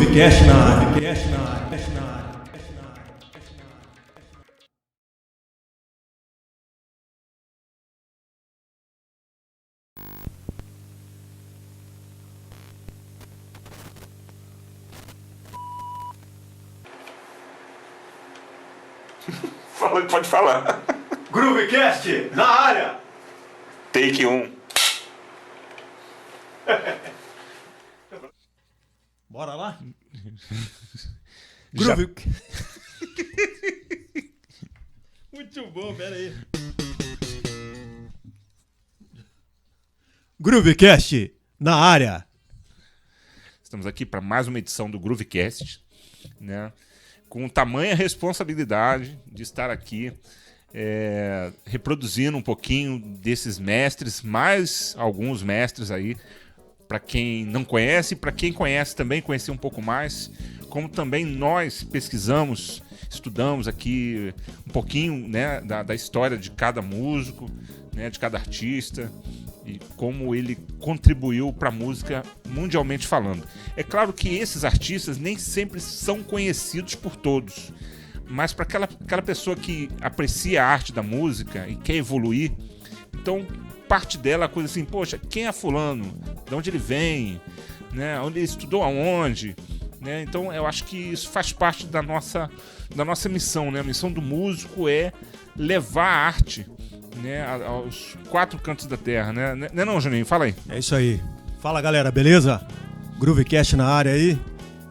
Groovecast na área. Groovecast na área. Pode falar. Groovecast na área. Take 1. Bora lá? Já. Groove... Muito bom, pera aí. Groovecast na área. Estamos aqui para mais uma edição do Groovecast, né? Com tamanha responsabilidade de estar aqui reproduzindo um pouquinho desses mestres, mais alguns mestres aí, para quem não conhece, para quem conhece também conhecer um pouco mais, como também nós pesquisamos, estudamos aqui um pouquinho, né, da história de cada músico, né, de cada artista e como ele contribuiu para a música mundialmente falando. É claro que esses artistas nem sempre são conhecidos por todos, mas para aquela pessoa que aprecia a arte da música e quer evoluir, então parte dela é a coisa assim, poxa, quem é fulano? De onde ele vem? Né? Onde ele estudou aonde? Né? Então eu acho que isso faz parte da nossa missão, né? A missão do músico é levar a arte, né, aos quatro cantos da terra, né? Não, Juninho? Fala aí. É isso aí. Fala, galera, beleza? Groovecast na área aí.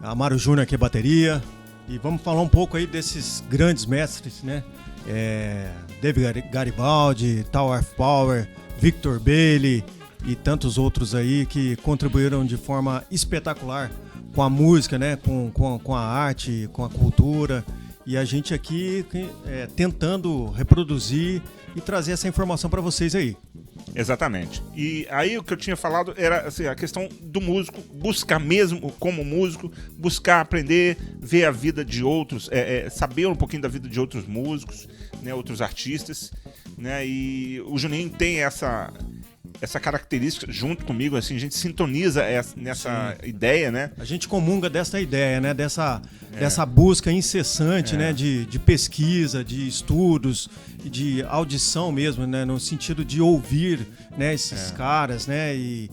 Amaro Júnior aqui, bateria. E vamos falar um pouco aí desses grandes mestres, né? David Garibaldi, Tower of Power, Victor Bailey e tantos outros aí que contribuíram de forma espetacular com a música, né? Com a arte, com a cultura. E a gente aqui tentando reproduzir e trazer essa informação para vocês aí. Exatamente. E aí o que eu tinha falado era assim, a questão do músico buscar mesmo como músico, buscar aprender, ver a vida de outros, saber um pouquinho da vida de outros músicos, né, outros artistas, né? E o Juninho tem essa característica junto comigo, assim, a gente sintoniza nessa ideia, né? A gente comunga dessa ideia, né? Dessa busca incessante, né? De pesquisa, de estudos, de audição mesmo, né? No sentido de ouvir, né? Esses caras, né? E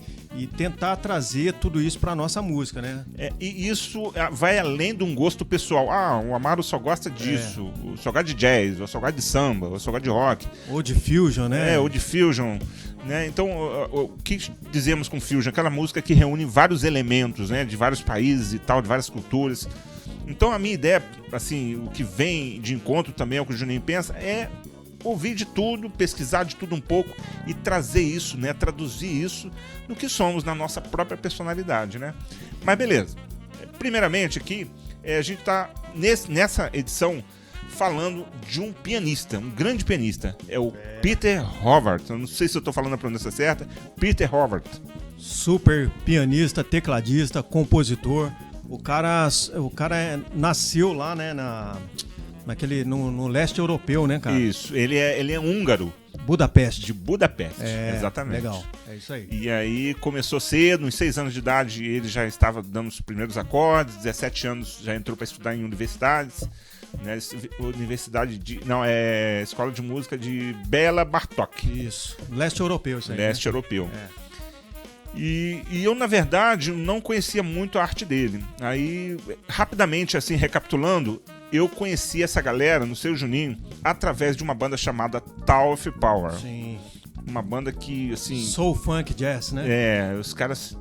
tentar trazer tudo isso para nossa música, né? E isso vai além de um gosto pessoal. Ah, o Amaro só gosta disso, só gosta de jazz, ou só gosta de samba, ou só gosta de rock. Ou de fusion, né? Ou de fusion. Né? Então, o que dizemos com Fusion? Aquela música que reúne vários elementos, né? De vários países e tal, de várias culturas. Então, a minha ideia, assim, o que vem de encontro também ao que o Juninho pensa, é ouvir de tudo, pesquisar de tudo um pouco e trazer isso, né? Traduzir isso no que somos, na nossa própria personalidade, né? Mas beleza. Primeiramente aqui, a gente está nessa edição falando de um pianista, um grande pianista. É o Peter Howard. Eu não sei se eu estou falando a pronúncia certa. Peter Howard. Super pianista, tecladista, compositor. O cara nasceu lá, né, no leste europeu, né, cara? Isso. Ele é húngaro. Budapeste. De Budapeste, exatamente. Legal, é isso aí. E aí começou cedo, uns 6 anos de idade ele já estava dando os primeiros acordes, 17 anos já entrou para estudar em universidades. Né, Escola de Música de Bela Bartók. Isso, leste europeu isso aí. Leste europeu. E eu, na verdade, não conhecia muito a arte dele. Aí, rapidamente, assim, recapitulando, eu conheci essa galera, no seu Juninho, através de uma banda chamada Tower of Power. Sim. Uma banda que, assim... Soul Funk Jazz, né? Os caras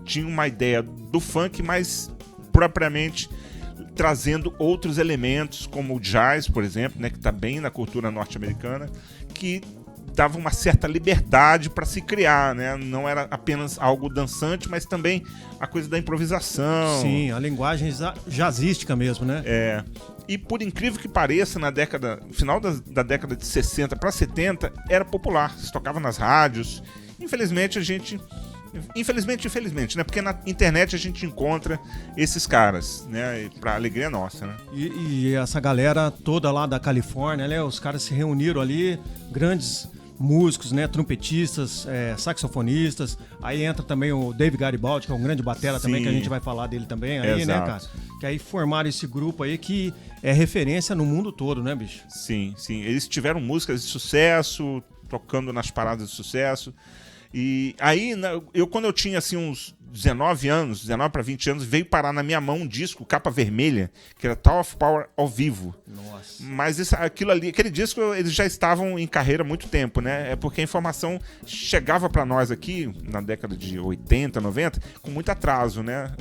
tinham uma ideia do funk, mas propriamente trazendo outros elementos, como o jazz, por exemplo, né, que está bem na cultura norte-americana, que dava uma certa liberdade para se criar, né? Não era apenas algo dançante, mas também a coisa da improvisação. Sim, a linguagem jazzística mesmo, né? E por incrível que pareça, final da década de 60 para 70, era popular, se tocava nas rádios. Infelizmente, né? Porque na internet a gente encontra esses caras, né? Pra alegria nossa, né? E essa galera toda lá da Califórnia, né? Os caras se reuniram ali, grandes músicos, né, trompetistas, saxofonistas. Aí entra também o Dave Garibaldi, que é um grande batera também, que a gente vai falar dele também aí, né, cara? Que aí formaram esse grupo aí que é referência no mundo todo, né, bicho? Sim. Eles tiveram músicas de sucesso, tocando nas paradas de sucesso. E aí, quando eu tinha assim uns 19 para 20 anos, veio parar na minha mão um disco, capa vermelha, que era Tower of Power ao vivo. Nossa. Mas aquele disco, eles já estavam em carreira há muito tempo, né? É porque a informação chegava para nós aqui, na década de 80, 90, com muito atraso, né?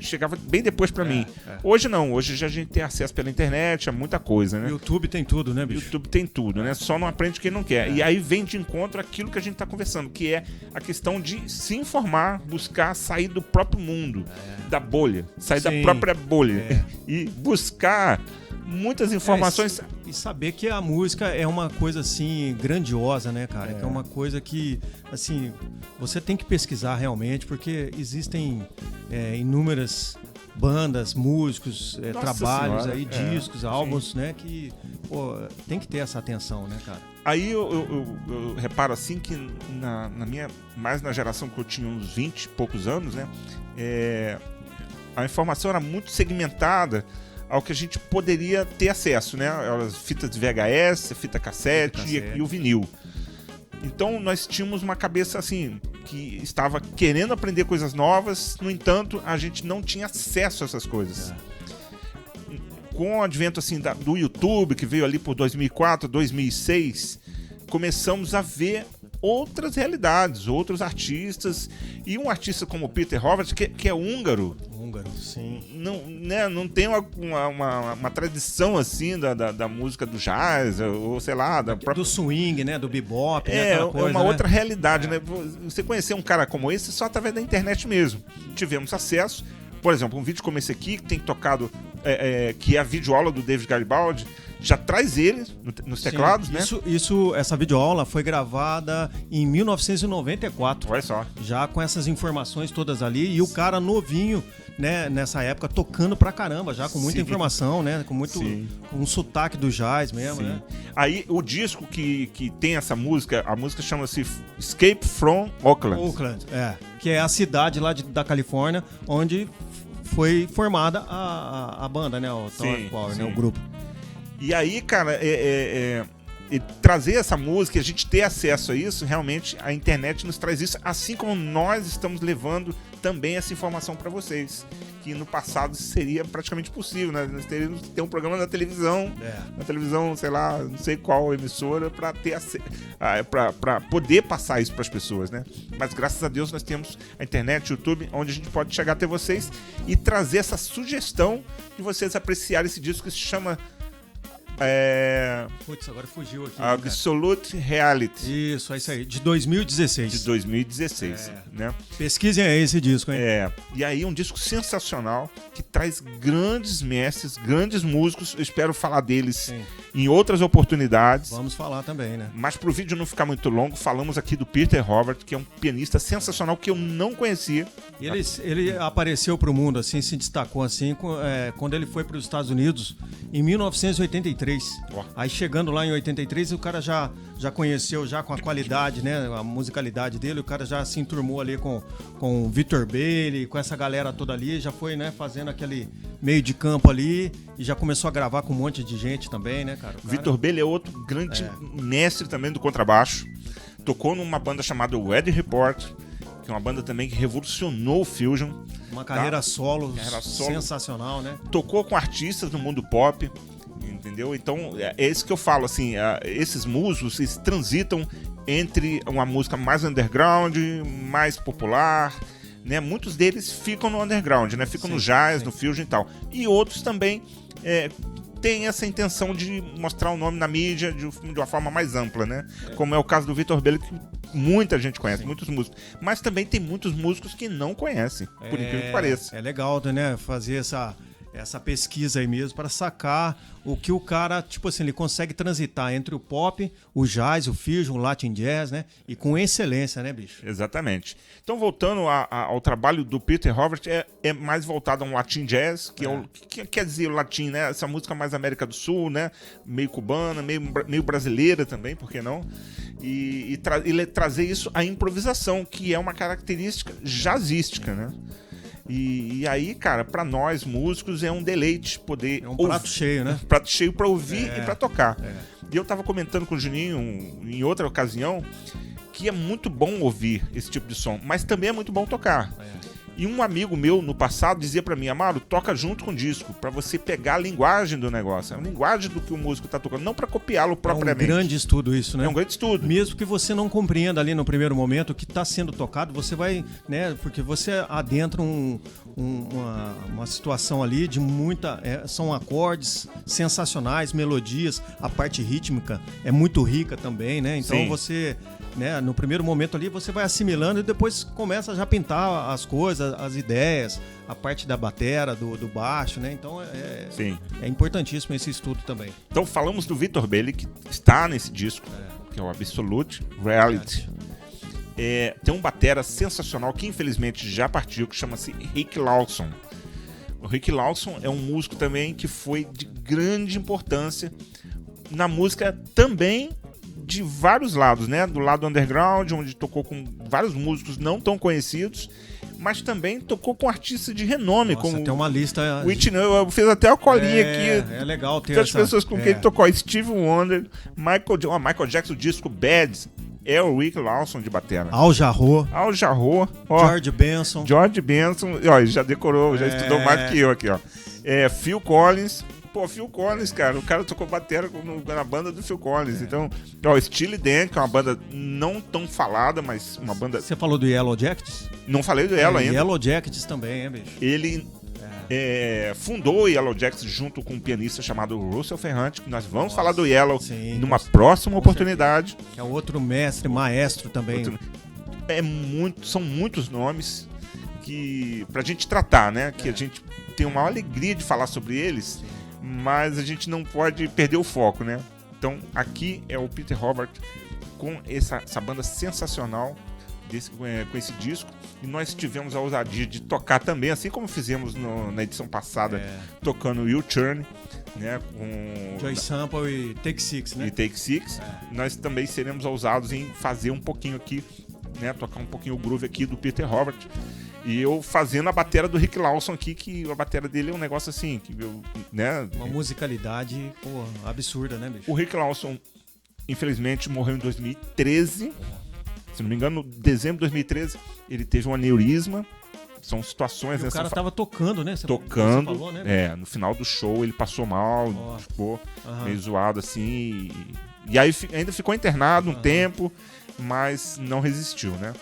Chegava bem depois para mim. Hoje não, hoje já a gente tem acesso pela internet a muita coisa, né? YouTube tem tudo, né, bicho? YouTube tem tudo, né? Só não aprende quem não quer. E aí vem de encontro aquilo que a gente tá conversando, que é a questão de se informar, buscar sair do próprio mundo, da bolha, sair da própria bolha e buscar muitas informações. E saber que a música é uma coisa assim grandiosa, né, cara? Que é uma coisa que, assim, você tem que pesquisar realmente, porque existem inúmeras bandas, músicos, trabalhos aí, discos, álbuns, né, que tem que ter essa atenção, né, cara? Aí eu reparo assim que mais na geração que eu tinha uns 20 e poucos anos, né, a informação era muito segmentada ao que a gente poderia ter acesso, né, as fitas de VHS, fita cassete. E o vinil. Então nós tínhamos uma cabeça assim, que estava querendo aprender coisas novas, no entanto, a gente não tinha acesso a essas coisas. Com o advento assim, do YouTube, que veio ali por 2004, 2006, começamos a ver outras realidades, outros artistas, e um artista como Peter Horvath, que é húngaro. Húngaro, sim. Não tem uma tradição assim da música do jazz, ou sei lá, do swing, né, do bebop, né, coisa, uma outra realidade, né? Você conhecer um cara como esse só através da internet mesmo. Tivemos acesso, por exemplo, um vídeo como esse aqui, que tem tocado, que é a videoaula do David Garibaldi, já traz ele nos teclados, né? Essa videoaula foi gravada em 1994. Olha só. Já com essas informações todas ali, e o cara novinho, né, nessa época, tocando pra caramba, já com muita informação, né? Com muito um sotaque do jazz mesmo, né? Aí o disco que tem essa música, a música chama-se Escape from Oakland. Oakland, que é a cidade lá da Califórnia, onde foi formada a banda, né? O Tower of Power, né? O grupo. E aí, cara, trazer essa música, a gente ter acesso a isso, realmente a internet nos traz isso, assim como nós estamos levando também essa informação para vocês, que no passado seria praticamente possível, né? Nós teríamos que ter um programa na televisão, sei lá, não sei qual emissora, para ter para poder passar isso para as pessoas, né? Mas graças a Deus nós temos a internet, o YouTube, onde a gente pode chegar até vocês e trazer essa sugestão de vocês apreciarem esse disco que se chama Putz, agora fugiu aqui. Absolute Reality. Isso, é isso aí. De 2016. De 2016, né? Pesquisem aí esse disco, hein? E aí um disco sensacional que traz grandes mestres, grandes músicos. Eu espero falar deles em outras oportunidades. Vamos falar também, né? Mas pro vídeo não ficar muito longo, falamos aqui do Peter Horvath, que é um pianista sensacional que eu não conhecia. Ele apareceu pro mundo, assim, se destacou assim, quando ele foi para os Estados Unidos em 1983. Aí chegando lá em 83, o cara já conheceu já com a qualidade, né, a musicalidade dele, o cara já se enturmou ali com o Victor Bailey, com essa galera toda ali, já foi, né, fazendo aquele meio de campo ali e já começou a gravar com um monte de gente também, né, cara? Victor Bailey é outro grande mestre também do contrabaixo. Tocou numa banda chamada Wedding Report, que é uma banda também que revolucionou o fusion. Uma carreira solo sensacional, né? Tocou com artistas do mundo pop, entendeu? Então, é isso que eu falo, assim, esses músicos, eles transitam entre uma música mais underground, mais popular, né? Muitos deles ficam no underground, né? Ficam no jazz, no fusion e tal. E outros também têm essa intenção de mostrar o nome na mídia de uma forma mais ampla, né? Como é o caso do Victor Bailey, que muita gente conhece, muitos músicos. Mas também tem muitos músicos que não conhecem, por incrível que pareça. É legal, né? Fazer essa pesquisa aí mesmo para sacar o que o cara, tipo assim, ele consegue transitar entre o pop, o jazz, o fusion, o Latin jazz, né? E com excelência, né, bicho? Exatamente. Então, voltando ao trabalho do Peter Howard, é mais voltado a um Latin jazz, que quer dizer o latim, né? Essa música mais América do Sul, né? Meio cubana, meio brasileira também, por que não? E trazer isso à improvisação, que é uma característica jazzística, né? E aí, cara, pra nós músicos é um deleite poder É um prato cheio, né? Prato cheio pra ouvir e pra tocar. E eu tava comentando com o Juninho em outra ocasião que é muito bom ouvir esse tipo de som, mas também é muito bom tocar. E um amigo meu no passado dizia pra mim: Amaro, toca junto com o disco, pra você pegar a linguagem do negócio, a linguagem do que o músico tá tocando, não pra copiá-lo propriamente. É um grande estudo isso, né? É um grande estudo. Mesmo que você não compreenda ali no primeiro momento o que está sendo tocado, você vai, né? Porque você adentra uma situação ali de muita... são acordes sensacionais, melodias, a parte rítmica é muito rica também, né? Então Sim. você... Né, no primeiro momento ali você vai assimilando e depois começa a já pintar as coisas, as ideias, a parte da batera, do baixo, né? Então Sim. é importantíssimo esse estudo também. Então falamos do Victor Bailey, que está nesse disco, que é o Absolute Reality. Tem um batera sensacional que infelizmente já partiu, que chama-se Rick Lawson. O Rick Lawson é um músico também que foi de grande importância na música também, de vários lados, né? Do lado underground, onde tocou com vários músicos não tão conhecidos, mas também tocou com artistas de renome. Nossa, como tem uma lista... Whitney, eu fiz até a colinha aqui. É legal ter as pessoas com quem ele tocou. Steve Wonder, Michael Jackson, o disco Bad, é o Rick Lawson de batera. Al Jarreau, George Benson. Ó, já decorou, já estudou mais do que eu aqui, ó. Phil Collins. Pô, Phil Collins, cara, o cara tocou batera na banda do Phil Collins. Então, ó, Steely Dan, que é uma banda não tão falada, mas uma banda... Você falou do Yellow Jackets? Não falei do Yellow ainda. Yellow Jackets também, bicho? Ele fundou o Yellow Jackets junto com um pianista chamado Russell Ferrante, que nós vamos falar do Yellow numa próxima oportunidade. Que é outro maestro também. São muitos nomes que pra gente tratar, né? Que a gente tem uma alegria de falar sobre eles, mas a gente não pode perder o foco, né? Então aqui é o Peter Howard com essa banda sensacional com esse disco, e nós tivemos a ousadia de tocar também, assim como fizemos na edição passada, tocando o U-Turn, né, com Joy Sample e Take Six, né? E Take Six. Nós também seremos ousados em fazer um pouquinho aqui, né, tocar um pouquinho o groove aqui do Peter Howard. E eu fazendo a batera do Rick Lawson aqui, que a batera dele é um negócio assim, que né? Uma musicalidade, absurda, né, bicho? O Rick Lawson, infelizmente, morreu em 2013. Se não me engano, em dezembro de 2013, ele teve um aneurisma. São situações... O cara tava tocando, né? Você falou, né? No final do show ele passou mal, ficou meio zoado assim. E aí ainda ficou internado um tempo, mas não resistiu, né?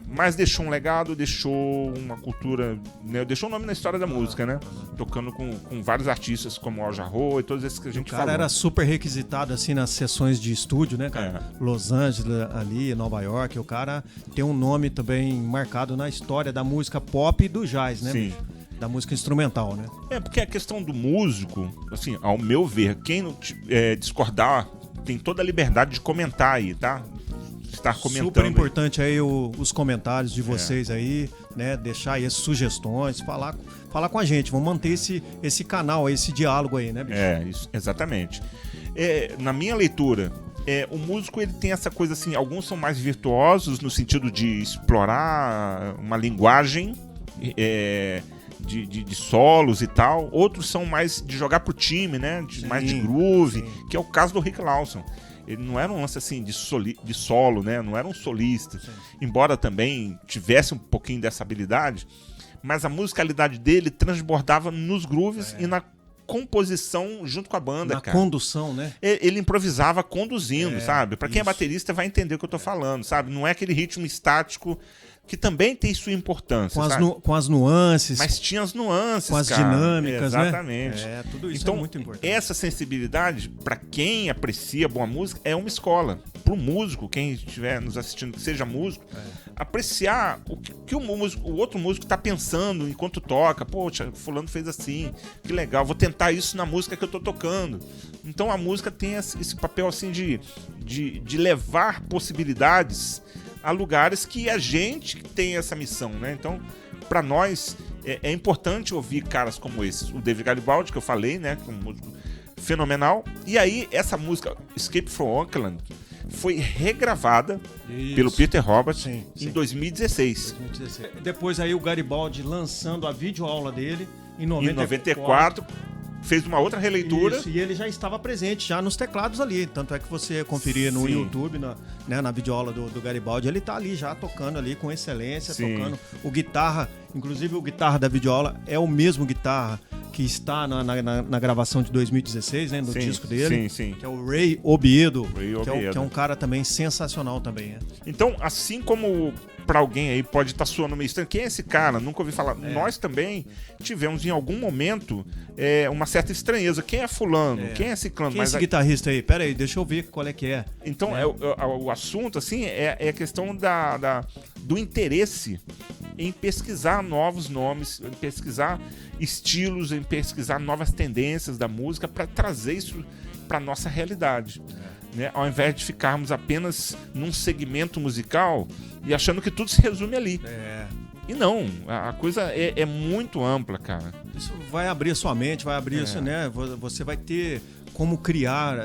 Mas deixou um legado, deixou uma cultura, né? Deixou um nome na história da música, né? Tocando com vários artistas como Al Jarreau e todos esses que a gente falou. O cara era super requisitado assim nas sessões de estúdio, né, cara? Los Angeles ali, Nova York. O cara tem um nome também marcado na história da música pop e do jazz, né? Sim. Da música instrumental, né? Porque a questão do músico, assim, ao meu ver, quem discordar tem toda a liberdade de comentar aí, tá? Estar comentando. Super importante aí os comentários de vocês aí, né? Deixar aí as sugestões, falar com a gente. Vamos manter esse canal, esse diálogo aí, né, bicho? Isso, exatamente. Na minha leitura, o músico ele tem essa coisa assim, alguns são mais virtuosos no sentido de explorar uma linguagem de solos e tal. Outros são mais de jogar pro time, né? Mais de groove, que é o caso do Rick Lawson. Ele não era um lance assim de solo, né? Não era um solista. Embora também tivesse um pouquinho dessa habilidade, mas a musicalidade dele transbordava nos grooves e na composição junto com a banda, cara. Condução, né? Ele improvisava conduzindo, sabe? Pra quem é baterista vai entender o que eu tô falando, sabe? Não é aquele ritmo estático que também tem sua importância, sabe? Com as nuances. Mas tinha as nuances, com as cara. Dinâmicas, Exatamente. né? Tudo isso então, é muito importante. Essa sensibilidade, para quem aprecia boa música, é uma escola. Para o músico, quem estiver nos assistindo, que seja músico, apreciar o que o outro músico está pensando enquanto toca. Poxa, fulano fez assim, que legal, vou tentar isso na música que eu tô tocando. Então a música tem esse papel assim de levar possibilidades a lugares que a gente tem essa missão, né? Então, para nós, é importante ouvir caras como esses. O David Garibaldi, que eu falei, né? Que é um músico fenomenal. E aí, essa música, Escape from Oakland, foi regravada pelo Peter Roberts em 2016. Depois aí o Garibaldi lançando a videoaula dele em 94. Fez uma outra releitura. Isso, e ele já estava presente já nos teclados ali. Tanto é que você conferir no YouTube, na videoaula do Garibaldi, ele tá ali já tocando ali com excelência, tocando o guitarra. Inclusive o guitarra da videoaula é o mesmo guitarra que está na gravação de 2016, né, no disco dele. Que é o Ray Obiedo, que é um cara também sensacional também. Né? Então, assim como para alguém aí pode estar soando meio estranho, quem é esse cara? Nunca ouvi falar. Nós também tivemos em algum momento uma certa estranheza. Quem é fulano? Quem é ciclano? Quem é esse guitarrista aí? Pera aí, deixa eu ver qual é que é. Então, o assunto assim é a questão do interesse em pesquisar novos nomes, em pesquisar estilos, em pesquisar novas tendências da música para trazer isso para nossa realidade. Né? Ao invés de ficarmos apenas num segmento musical e achando que tudo se resume ali. E não, a coisa é muito ampla, cara. Isso vai abrir a sua mente, vai abrir isso, né? Você vai ter como criar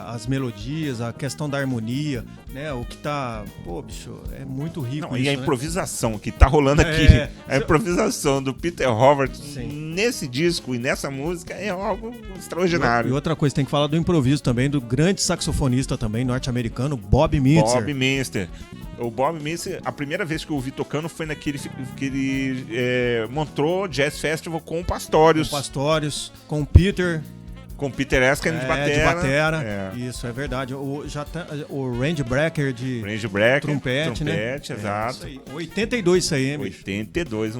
as melodias, a questão da harmonia, né? O que tá... Pô, bicho, é muito rico. Não, isso, e a improvisação que tá rolando aqui, a improvisação do Peter Roberts nesse disco e nessa música é algo extraordinário. E outra coisa, tem que falar do improviso também, do grande saxofonista também, norte-americano, Bob Mintzer. Bob Mintzer. O Bob Mintzer, a primeira vez que eu ouvi tocando foi naquele que ele montou Jazz Festival com o Pastorius. Com o Peter... Com o Peter Erskine de batera. Isso, é verdade. O Randy Brecker de trompete, né? Exato. Isso aí. 82 isso aí, hein, bicho? 82.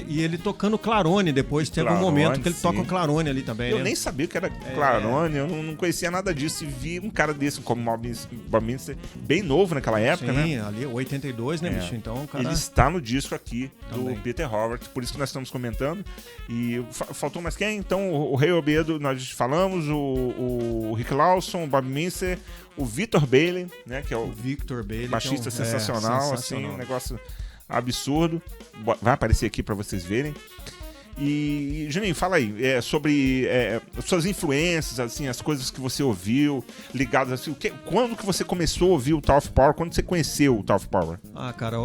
E ele tocando clarone depois. Teve um momento que ele toca o clarone ali também. Eu nem sabia que era clarone, eu não conhecia nada disso. E vi um cara desse como Bob Mintzer, bem novo naquela época, né? Sim, ali 82, né, bicho? Então, cara... Ele está no disco aqui do Peter Roberts, por isso que nós estamos comentando. E faltou mais quem? Então, o Ray Obiedo, nós falamos. O Rick Lawson, o Bob Mintzer, o Victor Bailey, né, que é o Victor Bailey, baixista sensacional, assim, um negócio absurdo. Vai aparecer aqui para vocês verem. E Juninho, fala aí sobre suas influências, assim, as coisas que você ouviu, ligadas assim, quando que você começou a ouvir o Tower of Power? Quando você conheceu o Tower of Power? Ah, cara,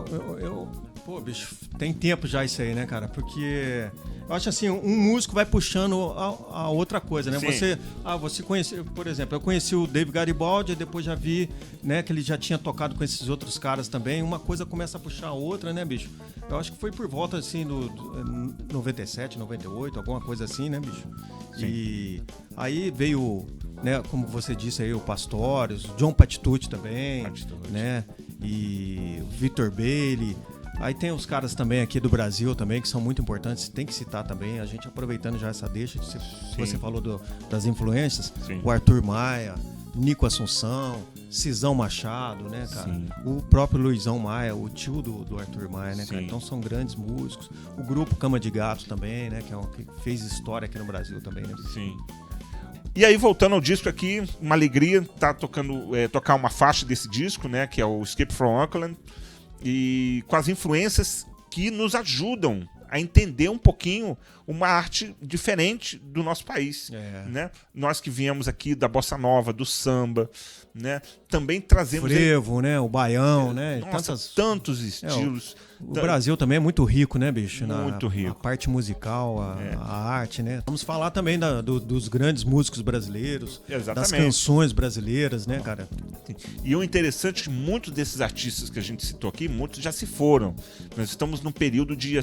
pô, bicho, tem tempo já isso aí, né, cara? Porque eu acho assim, um músico vai puxando a outra coisa, né? Você conheceu, por exemplo, eu conheci o David Garibaldi, depois já vi, né, que ele já tinha tocado com esses outros caras também. Uma coisa começa a puxar a outra, né, bicho? Eu acho que foi por volta, assim, do 97, 98, alguma coisa assim, né, bicho? Sim. E aí veio, né, como você disse aí, o Pastorius, John Patitucci também, né? E o Victor Bailey. Aí tem os caras também aqui do Brasil também, que são muito importantes, tem que citar também, a gente aproveitando já essa deixa, você falou das influências, o Arthur Maia, Nico Assunção, Cisão Machado, né, cara? Sim. O próprio Luizão Maia, o tio do Arthur Maia, né, cara? Então são grandes músicos. O grupo Cama de Gato também, né, que fez história aqui no Brasil também, né? Sim. E aí, voltando ao disco aqui, uma alegria tocar uma faixa desse disco, né, que é o Escape from Oakland, e com as influências que nos ajudam a entender um pouquinho uma arte diferente do nosso país, né? Nós que viemos aqui da bossa nova, do samba, né? Também trazemos frevo, né? O baião, né? Nossa, tantos estilos. O Brasil também é muito rico, né, bicho? Muito rico. A parte musical, a arte, né? Vamos falar também dos grandes músicos brasileiros, das canções brasileiras, né, cara? E o interessante é que muitos desses artistas que a gente citou aqui, muitos já se foram. Nós estamos num período de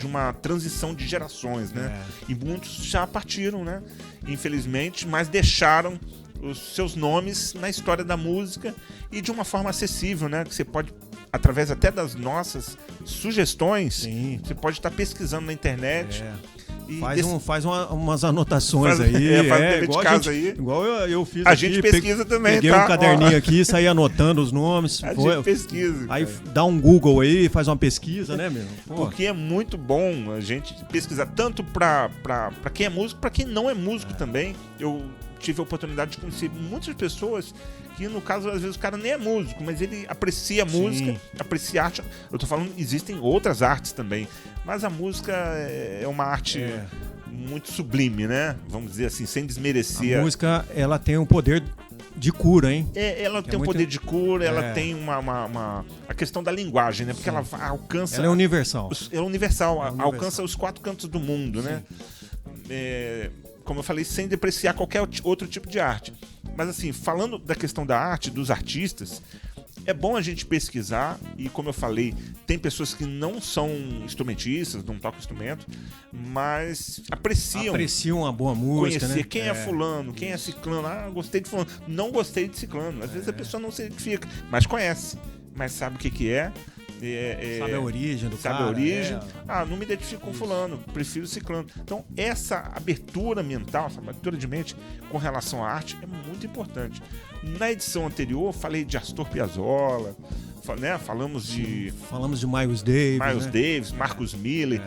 uma transição de gerações, né? E muitos já partiram, né? Infelizmente, mas deixaram os seus nomes na história da música e de uma forma acessível, né? Que você pode através até das nossas sugestões, Sim. você pode estar pesquisando na internet. E faz umas anotações aí. Faz dever de igual casa aí. Igual eu fiz A aqui. gente pesquisa também, peguei tá? um caderninho aqui, saí anotando os nomes. A gente pesquisa. Aí dá um Google aí, faz uma pesquisa, né, meu? Porque é muito bom a gente pesquisar, tanto pra quem é músico, pra quem não é músico também. Eu tive a oportunidade de conhecer muitas pessoas que, no caso, às vezes o cara nem é músico, mas ele aprecia a música, aprecia arte. Eu tô falando, existem outras artes também, mas a música é uma arte muito sublime, né? Vamos dizer assim, sem desmerecer. A música, ela tem um poder de cura, hein? Ela tem um poder de cura, ela tem a questão da linguagem, né? Porque ela alcança... Ela é universal. Alcança os 4 cantos do mundo, né? Como eu falei, sem depreciar qualquer outro tipo de arte. Mas assim, falando da questão da arte, dos artistas, é bom a gente pesquisar, e como eu falei, tem pessoas que não são instrumentistas, não tocam instrumento, mas apreciam uma boa música, conhecer, né? Quem é fulano, quem é ciclano. Gostei de fulano, não gostei de ciclano. Às vezes a pessoa não se identifica, mas conhece, mas sabe o que é. Sabe a origem do cara. Sabe a origem. Não me identifico com fulano, prefiro ciclano. Então, essa abertura mental, essa abertura de mente com relação à arte é muito importante. Na edição anterior, falei de Astor Piazzolla, né? Falamos de Miles Davis, Davis, Marcus Miller.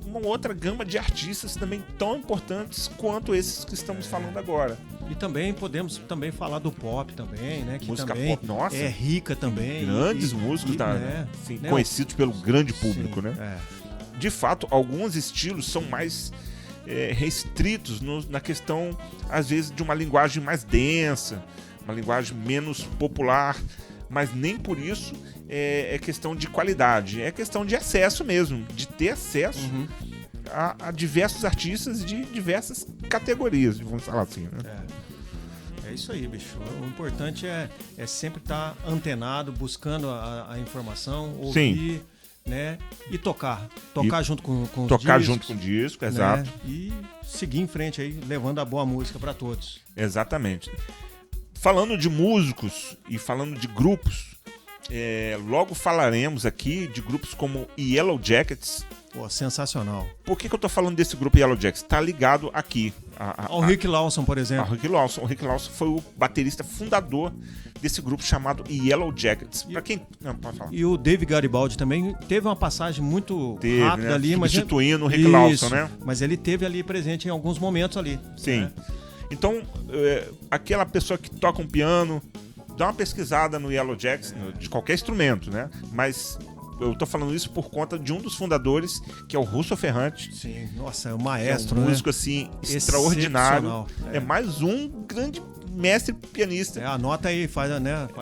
Uma outra gama de artistas também tão importantes quanto esses que estamos falando agora. E também podemos falar do pop também, né? Que música também pop, nossa, é rica também. Grandes músicos conhecidos pelo grande público, né? De fato, alguns estilos são mais restritos na questão, às vezes, de uma linguagem mais densa, uma linguagem menos popular, mas nem por isso é questão de qualidade, é questão de acesso mesmo, de ter acesso a diversos artistas de diversas categorias, vamos falar assim, né? É isso aí, bicho. O importante é sempre estar antenado, buscando a informação, ouvir, né? E tocar junto com os discos. Tocar junto com o disco, exato. Né? E seguir em frente aí, levando a boa música para todos. Exatamente. Falando de músicos e falando de grupos, logo falaremos aqui de grupos como Yellow Jackets. Pô, sensacional. Por que eu tô falando desse grupo Yellow Jackets? Tá ligado aqui. Ao Rick Lawson, por exemplo. O Rick Lawson foi o baterista fundador desse grupo chamado Yellow Jackets. Pra quem... Não, pode falar. E o Dave Garibaldi também teve uma passagem muito rápida, né? Ali. Substituindo o Rick Lawson, né? Mas ele teve ali presente em alguns momentos ali. Sim. Né? Então, aquela pessoa que toca um piano, dá uma pesquisada no Yellow Jackets, de qualquer instrumento, né? Mas eu tô falando isso por conta de um dos fundadores, que é o Russo Ferrante. Sim, nossa, é um maestro, um músico, assim, extraordinário. É mais um grande mestre pianista. Anota aí,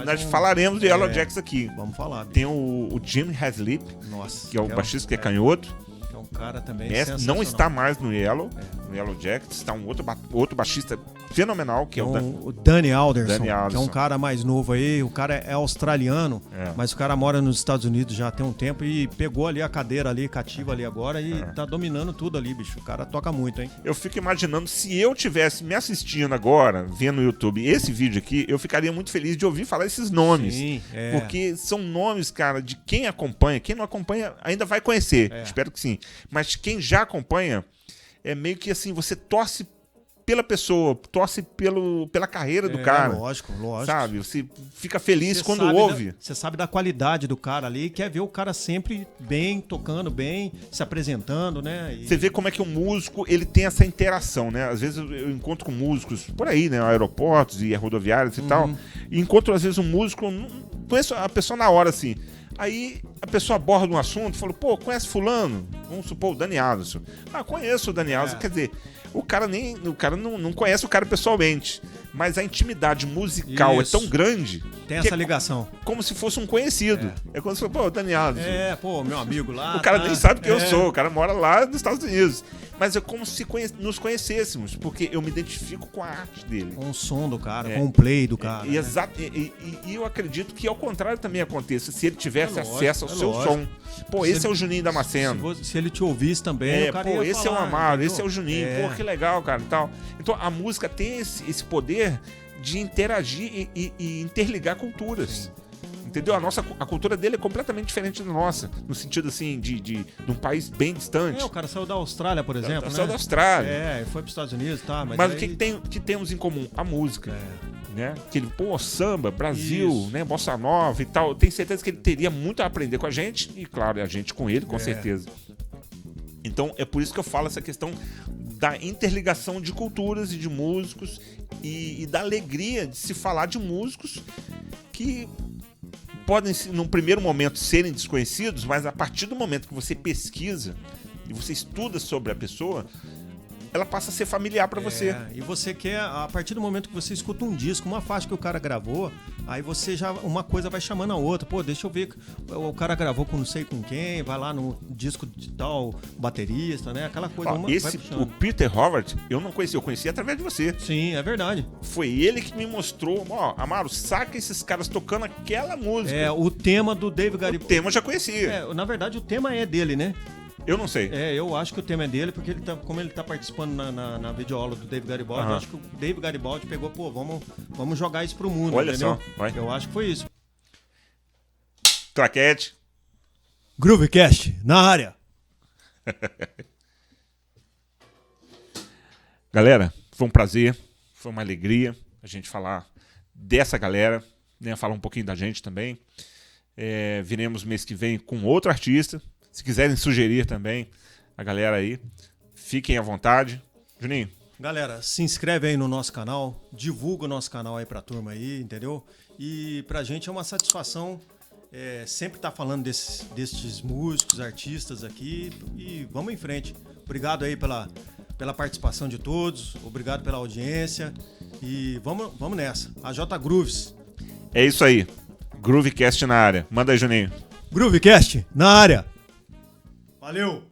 Nós falaremos de Yellow Jackets aqui. Vamos falar. Tem o Jim Haslip, que é o baixista que é canhoto. É um cara também não está mais no Yellow Jackets. Está um outro baixista fenomenal, que é o Danny Alderson, que é um cara mais novo aí. O cara é australiano, mas o cara mora nos Estados Unidos já tem um tempo e pegou ali a cadeira ali, cativa ali agora e tá dominando tudo ali, bicho. O cara toca muito, hein? Eu fico imaginando, se eu tivesse me assistindo agora, vendo no YouTube esse vídeo aqui, eu ficaria muito feliz de ouvir falar esses nomes. Sim, porque são nomes, cara, de quem acompanha. Quem não acompanha ainda vai conhecer, espero que sim. Mas quem já acompanha, é meio que assim, você torce pela pessoa, torce pela carreira do cara. Lógico. Sabe? Você fica feliz quando ouve. Você sabe da qualidade do cara ali, quer ver o cara sempre bem, tocando bem, se apresentando, né? Você vê como é que um músico, ele tem essa interação, né? Às vezes eu encontro com músicos por aí, né? Aeroportos e rodoviárias e tal. E encontro, às vezes, um músico, conheço a pessoa na hora, assim. Aí a pessoa aborda um assunto e fala, pô, conhece fulano? Vamos supor, o Danny Alderson. Conheço o Danny Alderson. Quer dizer, o cara não conhece o cara pessoalmente, mas a intimidade musical é tão grande. Tem essa ligação. Como se fosse um conhecido. É quando você fala, pô, o Danny Alderson. Meu amigo lá. O cara nem sabe quem eu sou, o cara mora lá nos Estados Unidos. Mas é como se nos conhecêssemos, porque eu me identifico com a arte dele. Com o som do cara, com o play do cara. Exato. E eu acredito que ao contrário também aconteça, se ele tivesse acesso ao seu som. Pô, esse é o Juninho Damasceno. Se ele te ouvisse também, o cara ia esse falar, é o Amaro, entendeu? esse é o Juninho. Pô, que legal, cara, e tal. Então a música tem esse poder de interagir e interligar culturas. Sim. entendeu? A cultura dele é completamente diferente da nossa, no sentido assim de um país bem distante. O cara saiu da Austrália, por exemplo, Saiu da Austrália. Foi para os Estados Unidos, tá? Mas aí... o que temos em comum? A música. Né? Que ele, samba, Brasil, né? Bossa Nova e tal. Tenho certeza que ele teria muito a aprender com a gente e, claro, a gente com ele, com certeza. Então, é por isso que eu falo essa questão da interligação de culturas e de músicos e da alegria de se falar de músicos que podem, num primeiro momento, serem desconhecidos, mas a partir do momento que você pesquisa e você estuda sobre a pessoa, ela passa a ser familiar pra você. E você quer, a partir do momento que você escuta um disco, uma faixa que o cara gravou, aí você já, uma coisa vai chamando a outra. Pô, deixa eu ver, o cara gravou com não sei com quem, vai lá no disco de tal baterista, né? Aquela coisa. O Peter Howard, eu não conhecia, eu conheci através de você. Sim, é verdade. Foi ele que me mostrou, Amaro, saca esses caras tocando aquela música. O tema do Dave Garibaldi. O tema eu já conhecia. Na verdade, o tema é dele, né? Eu não sei. Eu acho que o tema é dele, porque como ele tá participando na videoaula do Dave Garibaldi, eu acho que o Dave Garibaldi pegou, vamos jogar isso pro mundo, olha entendeu? Só, vai. Eu acho que foi isso. Claquete. Groovecast, na área. Galera, foi um prazer, foi uma alegria a gente falar dessa galera, né? Falar um pouquinho da gente também. Viremos mês que vem com outro artista. Se quiserem sugerir também a galera aí, fiquem à vontade. Juninho. Galera, se inscreve aí no nosso canal, divulga o nosso canal aí pra turma aí, entendeu? E pra gente é uma satisfação sempre estar falando desses músicos, artistas aqui e vamos em frente. Obrigado aí pela participação de todos, obrigado pela audiência e vamos nessa. A J Grooves. É isso aí. Groovecast na área. Manda aí, Juninho. Groovecast na área. Valeu!